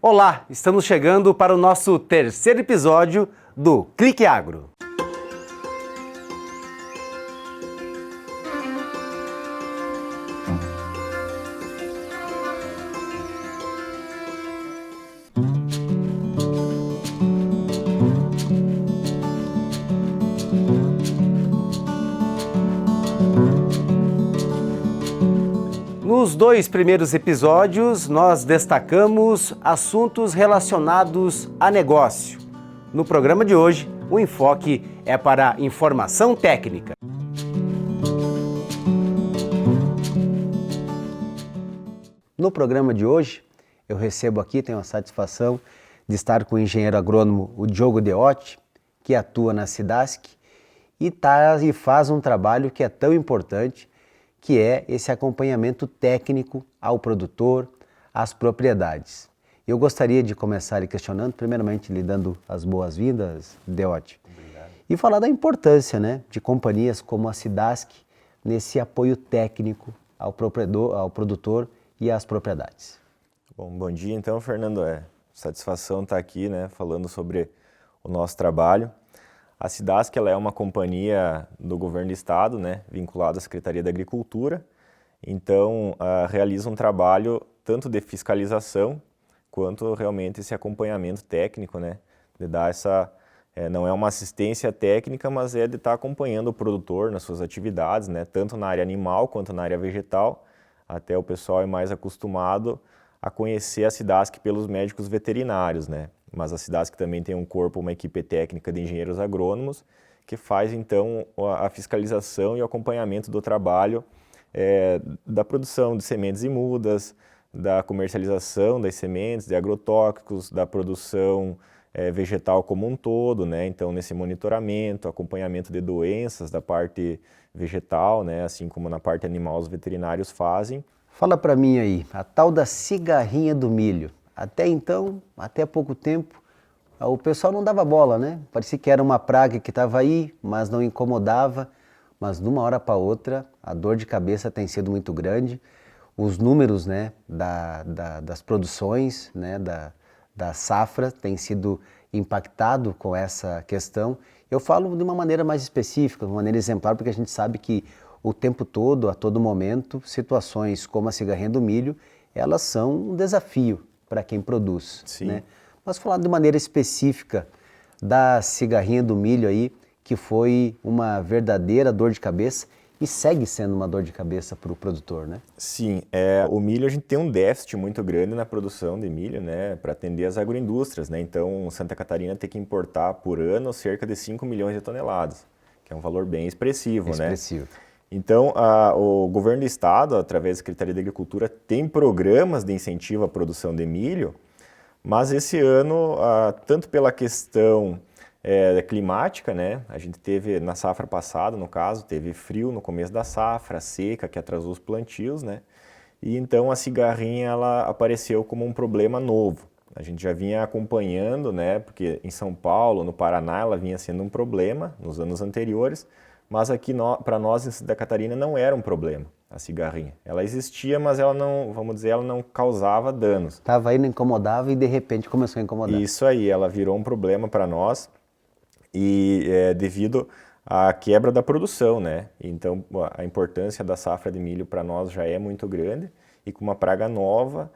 Olá, estamos chegando para o nosso terceiro episódio do Clique Agro. Nos dois primeiros episódios, nós destacamos assuntos relacionados a negócio. No programa de hoje, o enfoque é para a informação técnica. No programa de hoje, eu recebo aqui, tenho a satisfação de estar com o engenheiro agrônomo o Diogo Deotti, que atua na Cidasc e faz um trabalho que é tão importante, que é esse acompanhamento técnico ao produtor, às propriedades. Eu gostaria de começar lhe questionando, primeiramente lhe dando as boas-vindas, Deotti. Obrigado. E falar da importância, de companhias como a Cidasc nesse apoio técnico ao produtor e às propriedades. Bom dia então, Fernando. Satisfação estar aqui, falando sobre o nosso trabalho. A Cidasc ela é uma companhia do governo do estado, vinculada à Secretaria da Agricultura. Então, realiza um trabalho tanto de fiscalização quanto realmente esse acompanhamento técnico, de dar essa, não é uma assistência técnica, mas é de estar acompanhando o produtor nas suas atividades, tanto na área animal quanto na área vegetal. Até o pessoal é mais acostumado a conhecer a Cidasc pelos médicos veterinários, Mas a Cidasc também tem um corpo, uma equipe técnica de engenheiros agrônomos que faz então a fiscalização e o acompanhamento do trabalho da produção de sementes e mudas, da comercialização das sementes, de agrotóxicos, da produção vegetal como um todo, Então nesse monitoramento, acompanhamento de doenças da parte vegetal, assim como na parte animal os veterinários fazem. Fala para mim aí, a tal da cigarrinha do milho. Até então, até pouco tempo, o pessoal não dava bola, Parecia que era uma praga que estava aí, mas não incomodava. Mas de uma hora para outra, a dor de cabeça tem sido muito grande. Os números das produções, da safra, têm sido impactados com essa questão. Eu falo de uma maneira mais específica, de uma maneira exemplar, porque a gente sabe que o tempo todo, a todo momento, situações como a cigarrinha do milho, elas são um desafio para quem produz. Sim. Mas falar de maneira específica da cigarrinha do milho aí, que foi uma verdadeira dor de cabeça e segue sendo uma dor de cabeça para o produtor, Sim, o milho a gente tem um déficit muito grande na produção de milho, para atender as agroindústrias, Então Santa Catarina tem que importar por ano cerca de 5 milhões de toneladas, que é um valor bem expressivo, Expressivo. Então, o governo do estado, através da Secretaria da Agricultura, tem programas de incentivo à produção de milho, mas esse ano, tanto pela questão climática, a gente teve, na safra passada, no caso, teve frio no começo da safra, seca, que atrasou os plantios, E então a cigarrinha, ela apareceu como um problema novo. A gente já vinha acompanhando, porque em São Paulo, no Paraná, ela vinha sendo um problema nos anos anteriores, mas aqui para nós em Santa Catarina não era um problema a cigarrinha. Ela existia, mas ela não, ela não causava danos. Estava aí, não incomodava e de repente começou a incomodar. Isso aí, ela virou um problema para nós e devido à quebra da produção, Então a importância da safra de milho para nós já é muito grande e com uma praga nova,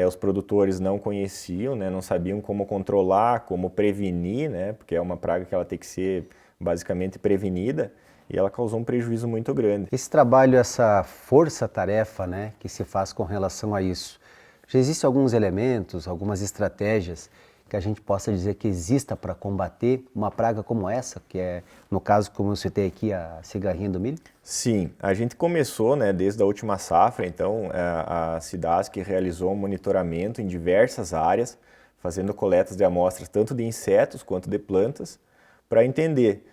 os produtores não conheciam, não sabiam como controlar, como prevenir, Porque é uma praga que ela tem que ser basicamente prevenida. E ela causou um prejuízo muito grande. Esse trabalho, essa força-tarefa, que se faz com relação a isso, já existem alguns elementos, algumas estratégias que a gente possa dizer que exista para combater uma praga como essa, que é, no caso, como eu citei aqui, a cigarrinha do milho? Sim, a gente começou, desde a última safra, então a Cidasc realizou um monitoramento em diversas áreas, fazendo coletas de amostras tanto de insetos quanto de plantas, para entender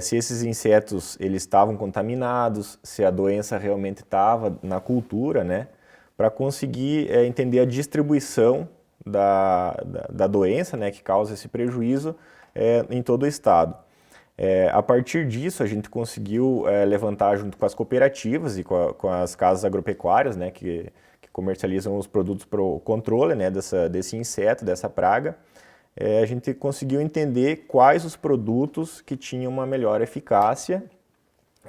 se esses insetos eles estavam contaminados, se a doença realmente estava na cultura, para conseguir entender a distribuição da doença, que causa esse prejuízo em todo o estado. A partir disso, a gente conseguiu levantar junto com as cooperativas e com as casas agropecuárias, que comercializam os produtos para o controle, né, desse inseto, dessa praga, a gente conseguiu entender quais os produtos que tinham uma melhor eficácia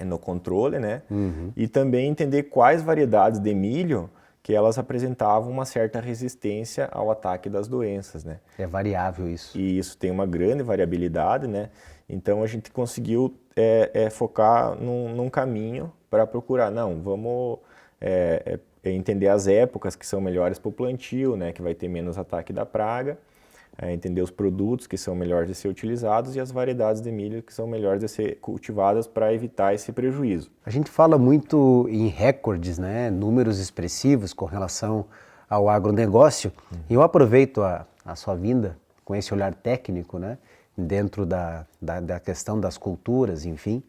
no controle, né? E também entender quais variedades de milho que elas apresentavam uma certa resistência ao ataque das doenças, né? É variável isso. E isso tem uma grande variabilidade, né? Então a gente conseguiu focar num caminho para procurar, não, vamos entender as épocas que são melhores para o plantio, né? Que vai ter menos ataque da praga, entender os produtos que são melhores de ser utilizados e as variedades de milho que são melhores de ser cultivadas para evitar esse prejuízo. A gente fala muito em recordes, né? Números expressivos com relação ao agronegócio. E eu aproveito a sua vinda com esse olhar técnico, né? Dentro da questão das culturas, enfim.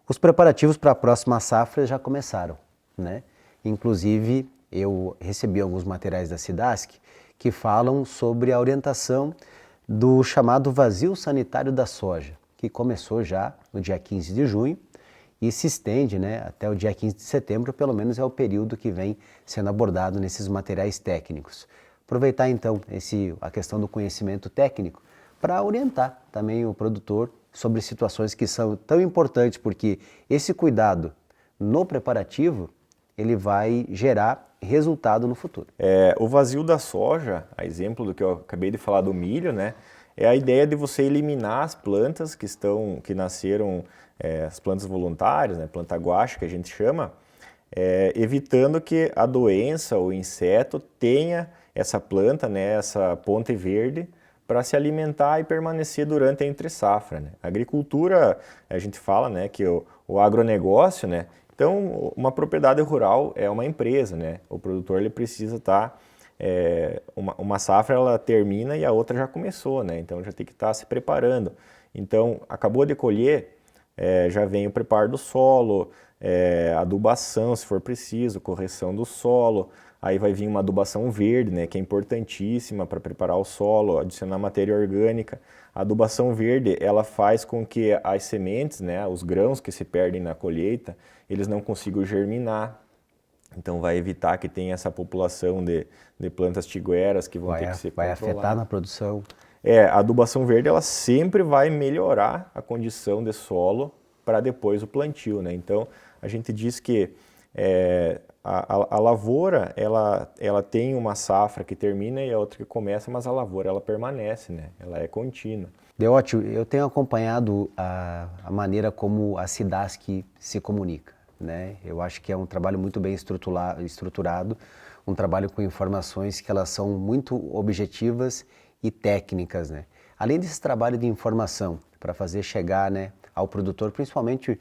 Os preparativos para a próxima safra já começaram, né? Inclusive, eu recebi alguns materiais da SIDASC que falam sobre a orientação do chamado vazio sanitário da soja, que começou já no dia 15 de junho e se estende, né, até o dia 15 de setembro, pelo menos é o período que vem sendo abordado nesses materiais técnicos. Aproveitar então a questão do conhecimento técnico para orientar também o produtor sobre situações que são tão importantes, porque esse cuidado no preparativo ele vai gerar resultado no futuro. O vazio da soja, a exemplo do que eu acabei de falar do milho, né, é a ideia de você eliminar as plantas que nasceram, as plantas voluntárias, né, planta guache que a gente chama, evitando que a doença, o inseto tenha essa planta, né, essa ponte verde, para se alimentar e permanecer durante a entre-safra, né? A agricultura, a gente fala, né, que o agronegócio, né, então uma propriedade rural é uma empresa, né? O produtor ele precisa estar, uma safra ela termina e a outra já começou, né? Então já tem que estar se preparando. Então acabou de colher, já vem o preparo do solo, adubação se for preciso, correção do solo. Aí vai vir uma adubação verde, né, que é importantíssima para preparar o solo, adicionar matéria orgânica. A adubação verde, ela faz com que as sementes, né, os grãos que se perdem na colheita, eles não consigam germinar. Então vai evitar que tenha essa população de plantas tigueras que vão ter que ser controladas. Vai afetar na produção. A adubação verde, ela sempre vai melhorar a condição de solo para depois o plantio, né? Então a gente diz que a lavoura, ela tem uma safra que termina e a outra que começa, mas a lavoura ela permanece, né? Ela é contínua. Deótio, eu tenho acompanhado a maneira como a SIDASC se comunica, né? Eu acho que é um trabalho muito bem estruturado, um trabalho com informações que elas são muito objetivas e técnicas, né? Além desse trabalho de informação para fazer chegar, né, ao produtor, principalmente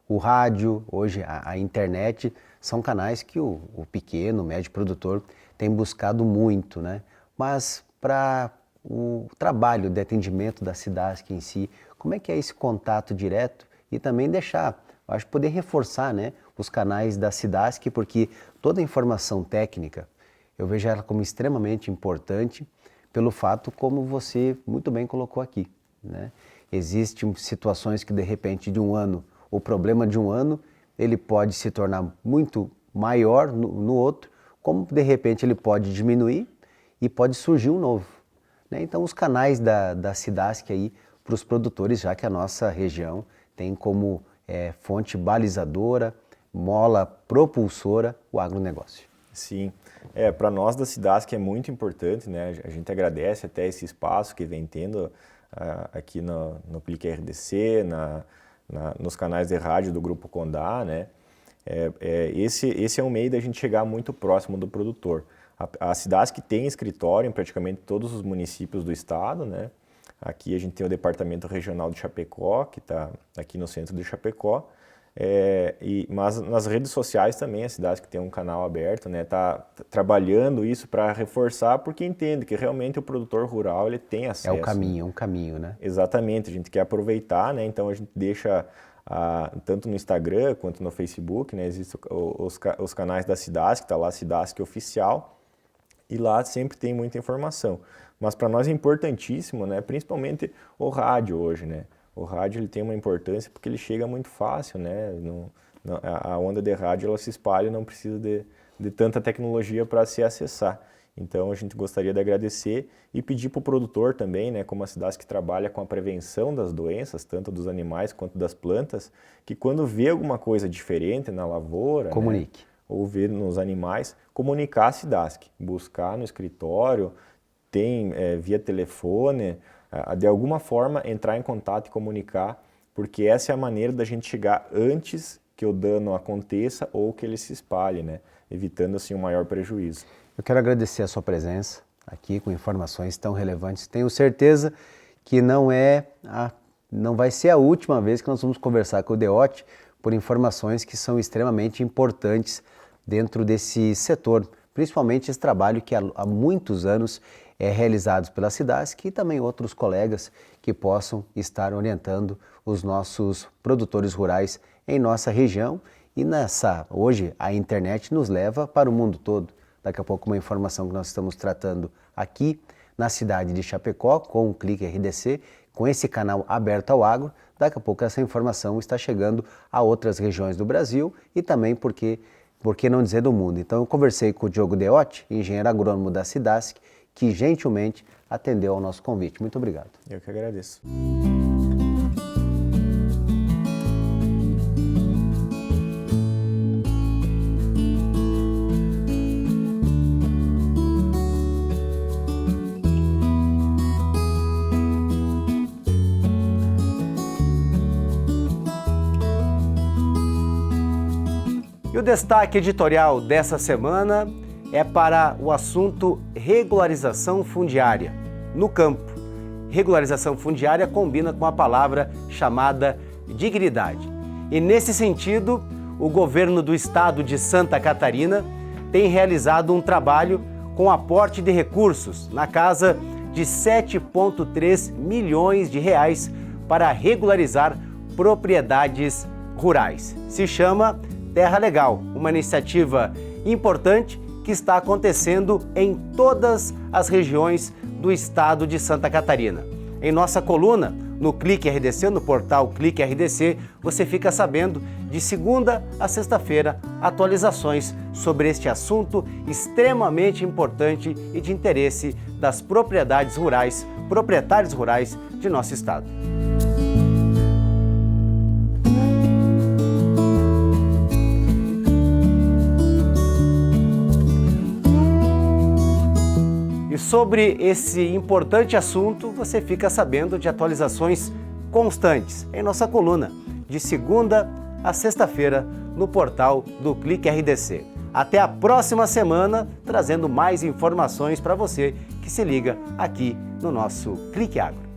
o rádio, hoje a internet, são canais que o pequeno, o médio produtor tem buscado muito, né? Mas para o trabalho de atendimento da SIDASC em si, como é que é esse contato direto e também deixar, acho que poder reforçar, né, os canais da SIDASC, porque toda a informação técnica, eu vejo ela como extremamente importante pelo fato como você muito bem colocou aqui, né? Existem situações que de repente de um ano, o problema de um ano, ele pode se tornar muito maior no outro, como de repente ele pode diminuir e pode surgir um novo, né? Então os canais da SIDASC aí para os produtores, já que a nossa região tem como fonte balizadora, mola propulsora o agronegócio. Sim, para nós da SIDASC é muito importante, né? A gente agradece até esse espaço que vem tendo aqui no Clique RDC, nos canais de rádio do Grupo Condá, né? Esse é um meio da gente chegar muito próximo do produtor. A SIDASC tem escritório em praticamente todos os municípios do estado, né? Aqui a gente tem o Departamento Regional de Chapecó, que está aqui no centro de Chapecó, mas nas redes sociais também a SIDASC tem um canal aberto, né? Tá trabalhando isso para reforçar, porque entende que realmente o produtor rural ele tem acesso. É um caminho, né? Exatamente, a gente quer aproveitar, né? Então a gente deixa tanto no Instagram quanto no Facebook, né? Existem os canais da SIDASC, está lá SIDASC Oficial, e lá sempre tem muita informação. Mas para nós é importantíssimo, né? Principalmente o rádio hoje, né? O rádio ele tem uma importância porque ele chega muito fácil, né? A onda de rádio ela se espalha, não precisa de tanta tecnologia para se acessar. Então a gente gostaria de agradecer e pedir para o produtor também, né, como a SIDASC trabalha com a prevenção das doenças, tanto dos animais quanto das plantas, que quando vê alguma coisa diferente na lavoura, comunique. Né, ou vê nos animais, comunicar a SIDASC, buscar no escritório, tem via telefone, de alguma forma entrar em contato e comunicar, porque essa é a maneira da gente chegar antes que o dano aconteça ou que ele se espalhe, né, evitando assim um maior prejuízo. Eu quero agradecer a sua presença aqui com informações tão relevantes. Tenho certeza que não vai ser a última vez que nós vamos conversar com o DEOT por informações que são extremamente importantes dentro desse setor, principalmente esse trabalho que há muitos anos é realizado pela SIDASC e também outros colegas que possam estar orientando os nossos produtores rurais em nossa região. E hoje a internet nos leva para o mundo todo. Daqui a pouco uma informação que nós estamos tratando aqui na cidade de Chapecó com o Clique RDC, com esse canal aberto ao agro. Daqui a pouco essa informação está chegando a outras regiões do Brasil e também, por que não dizer, do mundo. Então eu conversei com o Diogo DEOT, engenheiro agrônomo da SIDASC, que gentilmente atendeu ao nosso convite. Muito obrigado. Eu que agradeço. E o destaque editorial dessa semana é para o assunto regularização fundiária no campo. Regularização fundiária combina com a palavra chamada dignidade. E nesse sentido, o governo do estado de Santa Catarina tem realizado um trabalho com aporte de recursos na casa de 7,3 milhões de reais para regularizar propriedades rurais. Se chama Terra Legal, uma iniciativa importante que está acontecendo em todas as regiões do estado de Santa Catarina. Em nossa coluna, no Clique RDC, no portal Clique RDC, você fica sabendo de segunda a sexta-feira atualizações sobre este assunto extremamente importante e de interesse das propriedades rurais, proprietários rurais de nosso estado. Sobre esse importante assunto, você fica sabendo de atualizações constantes em nossa coluna, de segunda a sexta-feira, no portal do Clique RDC. Até a próxima semana, trazendo mais informações para você que se liga aqui no nosso Clique Agro.